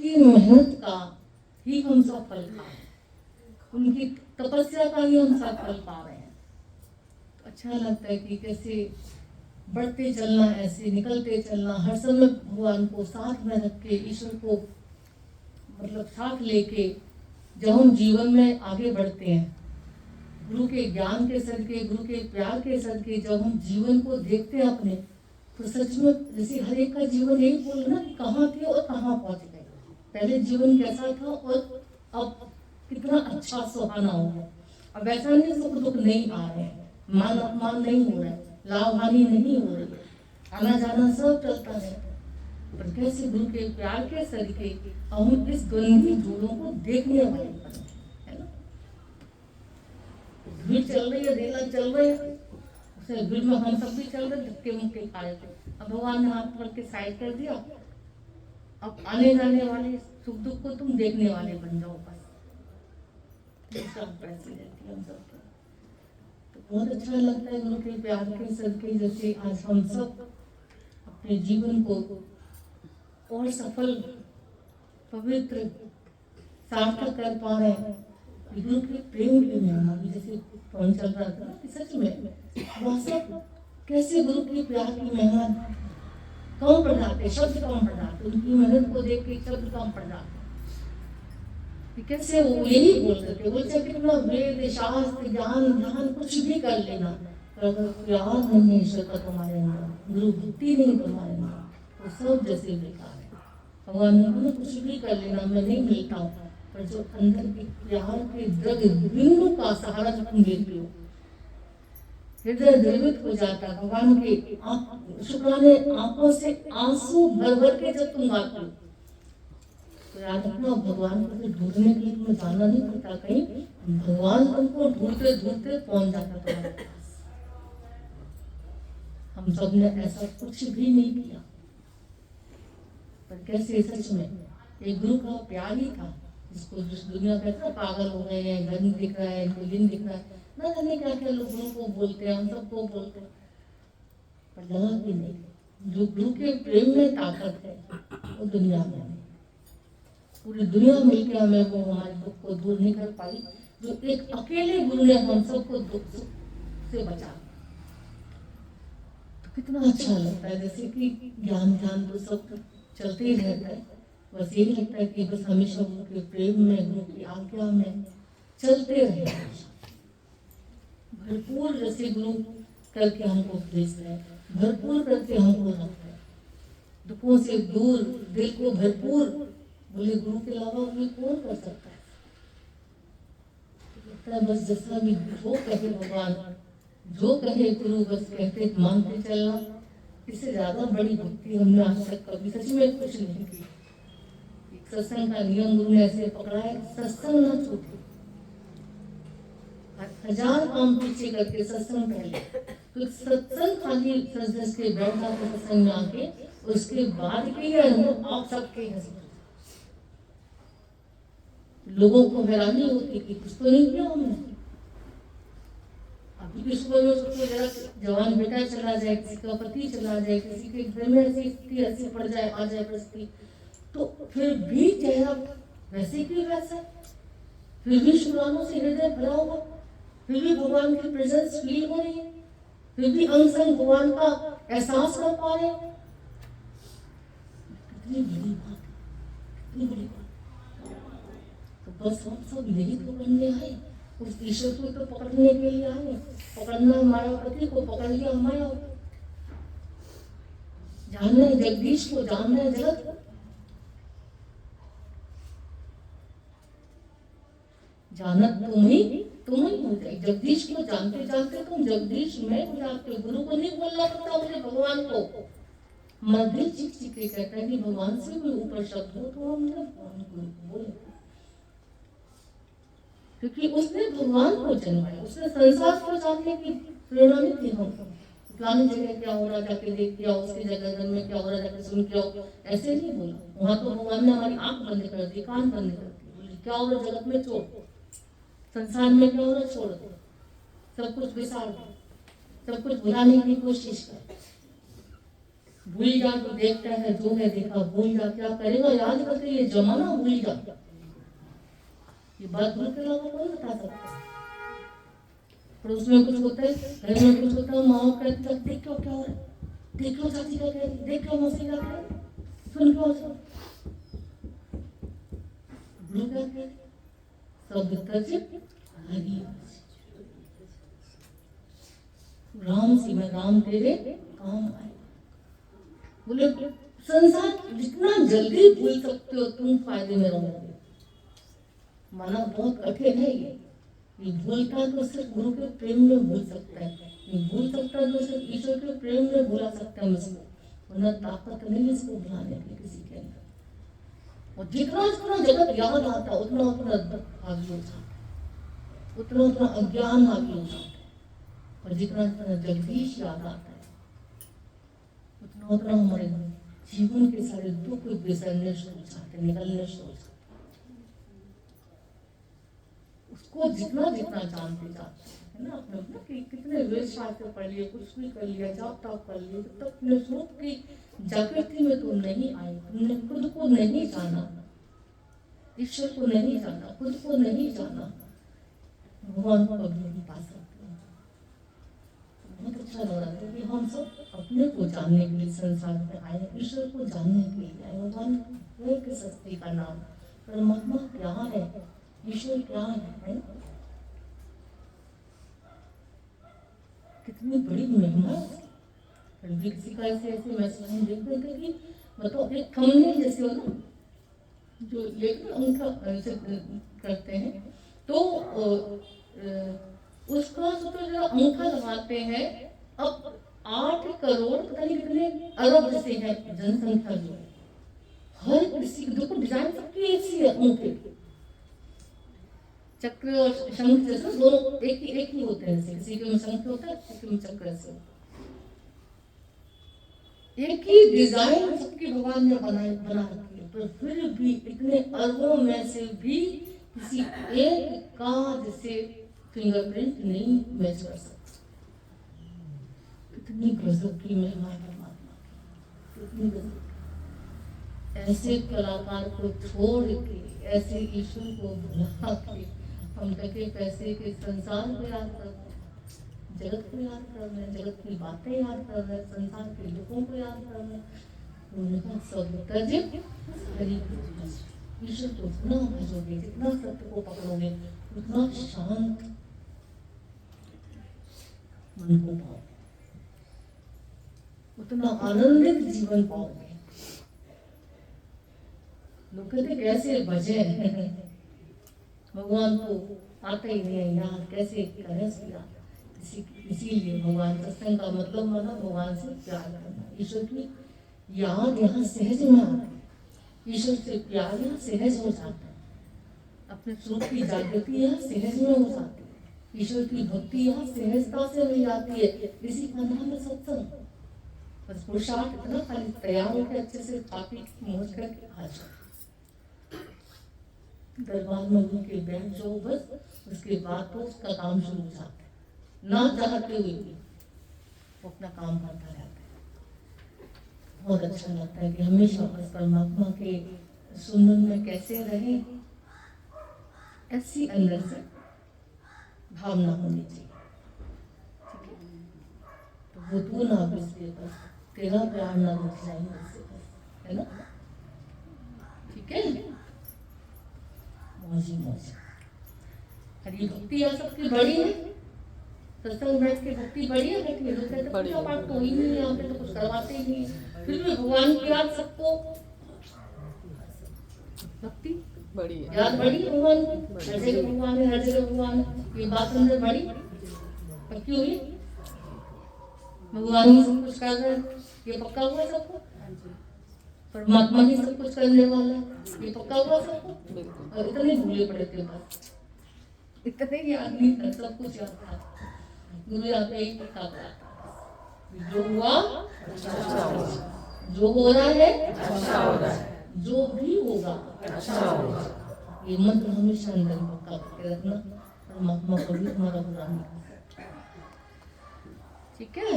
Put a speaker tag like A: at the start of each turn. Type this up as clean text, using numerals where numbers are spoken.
A: की मेहनत का ही हम सब फल खा रहे हैं, उनकी तपस्या का ही हम सब फल पा रहे हैं। तो अच्छा लगता है कि कैसे बढ़ते चलना, ऐसे निकलते चलना, हर समय भगवान को साथ में रख के, ईश्वर को मतलब साथ लेके जब हम जीवन में आगे बढ़ते हैं, गुरु के ज्ञान के सदके, गुरु के प्यार के सदके जब हम जीवन को देखते हैं अपने, तो सच में जैसे हर एक का जीवन यही बोल ना, कहाँ थे और कहाँ पहुंच गए। पहले जीवन कैसा था और अब कितना अच्छा सुहाना हो गया। अब ऐसा नहीं सुख दुख नहीं आ रहे हैं, मान अपमान नहीं हो रहा है, लाभ हानि नहीं हो रही है, आना जाना सब चलता है। पर कैसे गुरु के प्यार के सदके हम इस गंदी धूलों को देखने वाले बने, है ना। भीड़ चल रही है, रेला चल रही है, उसे भीड़ में हम सब भी चल रहे, धक्के मुक्के खा रहे थे। अब भगवान ने हाथ पकड़ के साइड कर दिया, अब आने जाने वाले सुख दुख को तुम देखने वाले बन जाओ बस। सब पैसे रहती है हम सब। तो बहुत अच्छा लगता है गुरु के प्यार के सदके, जैसे आज हम सब अपने जीवन को और सफल, पवित्र, सार्थक कर पा रहे हैं। गुरु के प्रेम की महिमा, जैसे फोन चल रहा था कि सच में वह सब कैसे गुरु के प्यार की महिमा कम पड़ जाते, शब्द कम पड़ जाते, उनकी मेहनत को देख के शब्द कम पड़ जाते। कैसे वो यही बोलते थे, बोलते कितना वेद शास्त्र ज्ञान ध्यान कुछ भी कर लेना, पर अगर प्यार नहीं है ईश्वर का तुम्हारे अंदर, गुरु भक्ति नहीं तुम्हारे अंदर, तो सब जैसे बेकार है। भगवान ने कुछ भी कर लेना, मैं नहीं मिलता हूँ, पर जो अंदर के प्यार के द्रव्य बिंदु का सहारा जब तुम लेते हो, हृदय द्रवित हो जाता है। भगवान के शुक्राने आंखों से आंसू भर भर के जब तुम गाते हो, तो याद रखना भगवान को ढूंढने के लिए तुम्हें जाना नहीं पड़ता कहीं, भगवान तुमको ढूंढते ढूंढते पहुंच जाता तुम्हारे पास। हम सब ने ऐसा कुछ भी नहीं किया, पर कैसे सच में एक गुरु का प्यार ही था, जिसको जिस दुनिया कहता पागल हो गए हैं, घर नहीं दिख रहा है, इनको दिन दिख रहा है, ना जाने क्या क्या लोग गुरु को बोलते हैं, हम सबको बोलते हैं, पर लगा कि नहीं, जो गुरु के प्रेम में ताकत है वो दुनिया में, पूरी दुनिया मिलकर हमें वो हमारे दुख को दूर नहीं कर पाई, जो एक अकेले गुरु ने हम सबको दुख से बचा। तो कितना अच्छा लगता है, जैसे कि ज्ञान ध्यान तो सब चलते ही रहता है, बस यही लगता है कि बस हमेशा गुरु के प्रेम में, गुरु की आज्ञा में चलते रहे, भरपूर जैसे गुरु करके हमको भेज रहे हैं, भरपूर करके हमको रख रहे हैं, दुखों से दूर, दिल को भरपूर, बोले गुरु के अलावा कोई कौन कर सकता है। लगता है बस जैसा भी जो कहे भगवान, जो कहे गुरु, बस कहते मानते चलना, इससे ज्यादा बड़ी भक्ति हमने आज तक कभी सच में कुछ नहीं की। सत्संग का नियम गुरु ने ऐसे पकड़ा है, सत्संग ना छूटे, 1000 काम पीछे करके सत्संग पहले, तो सत्संग खाली सज के बैठा तो सत्संग में आके, उसके बाद के ये अनुभव आप सबके हैं। लोगों को हैरानी होती कि कुछ तो नहीं किया हमने। अभी भी सुबह में सोचो, जरा जवान बेटा चला जाए, किसी का पति चला जाए, किसी के घर में ऐसी स्थिति ऐसी पड़ जाए, आ जाए परिस्थिति, तो फिर भी चेहरा वैसे क्यों वैसा, फिर भी शुक्रानों से हृदय भरा हुआ, फिर भी भगवान की प्रेजेंस फील हो रही है, फिर भी अंग संग भगवान का एहसास कर पा रहे हैं। कितनी बड़ी बात, कितनी बड़ी बात। तो बस हम सब यही तो करने आए, उस ईश्वर को तो पकड़ने के लिए आए, पकड़ना मायापति को, पकड़ लिया माया, जानना है जगदीश को, जानना है जगत, जानत तुम ही हो जाए। जगदीश को जानते जानते तुम जगदीश में हो जाते। गुरु को नहीं बोलना पड़ता मुझे भगवान को, मन दिल चिक चिक के कहता है कि भगवान से कोई ऊपर शब्द हो तो हम बोले, क्योंकि उसने भगवान को जन्माया, उसने संसार को जानने की प्रेरणा नहीं थी हमको। फलानी जगह क्या हो रहा जाके देख के आओ, उसकी जगह में क्या हो रहा जाके सुन के आओ, ऐसे नहीं बोला। वहां तो भगवान ने हमारी आंख बंद कर दी, कान बंद कर दी, क्या हो रहा जगत में छोड़, संसार में क्या हो रहा छोड़ दो, सब कुछ विसार दो, सब कुछ भुलाने की कोशिश कर। भूल जा जो देखता है, जो है देखा भूल जा, क्या करेगा याद करके ये जमाना भूल जा। ये बात भूल के लोगों को नहीं बता सकता। पर उसमें कुछ होता है, घर में कुछ होता है, माँ कहती है देखो क्या हो रहा है, देखो चाची का कह रही, देखो मौसी का कह रही, सुन के सब राम सी में राम तेरे काम आए। बोले संसार जितना जल्दी भूल सकते हो तुम फायदे में रहोगे। माना बहुत कठिन है ये भूलता तो सिर्फ गुरु के प्रेम में भूल सकता है, ये भूल सकता है तो सिर्फ ईश्वर के प्रेम में भुला सकता है इसको, वरना ताकत नहीं है इसको भुलाने की किसी के अंदर। और जितना जितना जगत याद आता है उतना उतना हावी हो जाता है, उतना उतना अज्ञान हावी हो जाता है। और जितना जितना जगदीश याद आता है उतना उतना हमारे जीवन के सारे दुख बिसरने शुरू हो जाते, निकलने शुरू हो जाते। उसको जितना जितना जानते जाते है ना अपने अपने कि कितने वेद शास्त्र पढ़ लिए, कुछ भी कर लिया, जाप ताप कर लिए, तब अपने स्वरूप की जागृति में तुम नहीं आए, तुमने खुद को नहीं जाना, ईश्वर को नहीं जाना, खुद को नहीं जाना, भगवान को कभी नहीं पा सकते। बहुत अच्छा लग रहा था कि हम सब अपने को जानने के लिए संसार में आए, ईश्वर को जानने के लिए आए। भगवान के सस्ती का नाम परमात्मा क्या है, ईश्वर क्या है, कितनी बड़ी महिमा। किसी का ऐसे ऐसे मैसेज हम देख रहे थे कि मतलब एक थंबनेल जैसे हो ना, जो ये उनका करते हैं तो उसका जो अंक लगाते हैं। अब 8 करोड़ पता नहीं कितने अरब जैसे है जनसंख्या, जो हर किसी देखो डिजाइन सबकी ऐसी है, अंक चक्र और शंख जैसे दोनों एक ही होते हैं, किसी के में शंख होता है, किसी में चक्र से एक ही डिजाइन सबकी भगवान ने बना रखी है। पर फिर भी इतने अरबों में से भी किसी एक का जैसे फिंगरप्रिंट नहीं मैच कर सकता। कितनी गजब की महिमा है परमात्मा की, कितनी गजब। ऐसे कलाकार को छोड़ के, ऐसे ईश्वर को भुला के हम टके पैसे के संसार को याद कर रहे हैं, जगत को याद कर रहे हैं, जगत की बातें याद कर रहे हैं, संसार के दुखों को याद कर रहे हैं। उनका सब तज हरि ईश्वर को जितना भजोगे, जितना सत्य को पकड़ोगे, उतना शांत मन को पाओगे, उतना आनंदित जीवन पाओगे। लोग कहते कैसे भजे भगवान को आता ही नहीं है यार, कैसे करें यार। इसीलिए भगवान सत्संग का मतलब माना भगवान से प्यार करना, ईश्वर की याद यहाँ सहज में आती है, ईश्वर से प्यार यहाँ सहज हो जाता है, अपने स्वरूप की जागृति यहाँ सहज में हो जाती है, ईश्वर की भक्ति यहाँ सहजता से हो जाती है। इसी का नाम है सत्संग। बस पुरुषार्थ इतना खाली तैयार होकर अच्छे से काफी मौज करके आ जाओ दरबार में उनके बैठ जाओ, बस उसके बाद तो उसका काम शुरू हो जाता है, ना चाहते हुए भी वो अपना काम करता रहता है। बहुत अच्छा लगता है कि हमेशा बस परमात्मा के सुनन में कैसे रहे, ऐसी अंदर से भावना होनी चाहिए। ठीक है, तो वो तू ना बिसरे, बस तेरा प्यार ना रुक जाए मुझसे, है ना। ठीक है, मौजी मौज। हरी भक्ति यहाँ सबकी बड़ी है, सत्संग बैठ के भक्ति बड़ी है, बैठी है। लोग कहते पूजा पाठ तो ही नहीं है, यहाँ पे तो कुछ करवाते ही नहीं है, फिर भी भगवान की याद सबको भक्ति बड़ी है, याद बड़ी है भगवान की। हर जगह भगवान है, हर जगह भगवान है, ये बात अंदर बड़ी पक्की हुई। भगवान ही सब कुछ कर रहे हैं, ये पक्का हुआ सबको। परमात्मा ही सब कुछ करने वाला है, ये पक्का हुआ सबको। और इतने भूले पड़े थे, बस इतने याद नहीं था, सब कुछ याद था। गुरु यहाँ पे एक लिखा था, जो हुआ अच्छा हुआ, जो हो रहा है अच्छा हो रहा है, जो भी होगा अच्छा होगा। ये मंत्र हमेशा अंदर पक्का करके रखना, परमात्मा कभी हमारा बुरा नहीं कर सकता। ठीक है।